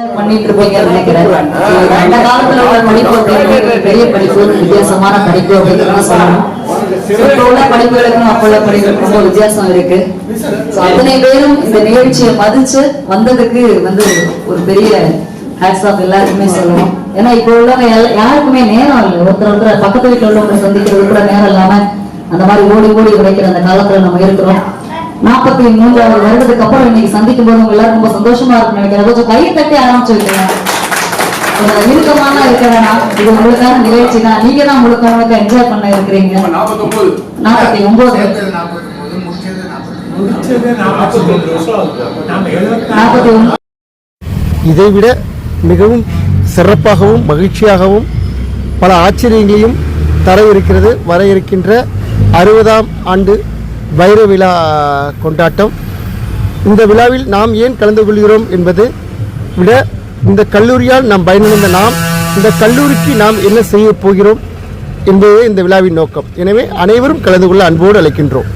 பண்ணிட்டு இருப்பீங்கன்னு நினைக்கிறேன். அந்த காலத்துல உள்ள படிப்பு அப்படிங்கிறது பெரிய படிப்பு, வித்தியாசமான படிப்பு அப்படிங்கிறத சொல்லணும். இப்ப உள்ள படிப்புகளுக்கும் அப்ப உள்ள படிப்புகளுக்கும் ரொம்ப வித்தியாசம் இருக்கு. அத்தனை பேரும் இந்த நிகழ்ச்சியை மதிச்சு வந்ததுக்கு ஒரு பெரிய ஹேட்ஸ் ஆஃப் எல்லாருக்குமே சொல்லணும். ஏன்னா இப்ப உள்ளவங்க யாருக்குமே நேரம் இல்லை. ஒருத்தர் பக்கத்து வீட்டுல உள்ளவங்க சந்திக்கிறது கூட நேரம் இல்லாம அந்த மாதிரி ஓடி ஓடி உழைக்கிற அந்த காலத்துல நம்ம இருக்கிறோம். 43வது வருடத்துக்கு அப்புறம் இன்னைக்கு சந்திக்கும் போது உங்க எல்லாரும் ரொம்ப சந்தோஷமா இருக்குன்னு நினைக்கிறேன். கொஞ்சம் கையை தட்டி ஆரம்பிச்சு வைக்கிறேன். இறுக்கமான இருக்க வேணாம், இது உங்களுக்கான நிகழ்ச்சி தான். நீங்க தான் முழுக்க என்ஜாய் பண்ண இருக்கிறீங்க. 49 இதைவிட மிகவும் சிறப்பாகவும் மகிழ்ச்சியாகவும் பல ஆச்சரியங்களையும் தர இருக்கிறது வர இருக்கின்ற 60ஆம் ஆண்டு வைர விழா கொண்டாட்டம். இந்த விழாவில் நாம் ஏன் கலந்து கொள்கிறோம் என்பது விட இந்த கல்லூரியால் நாம் பயனடைந்த இந்த கல்லூரிக்கு நாம் என்ன செய்ய போகிறோம் என்பதே இந்த விழாவின் நோக்கம். எனவே அனைவரும் கலந்து கொள்ள அன்போடு அழைக்கின்றோம்.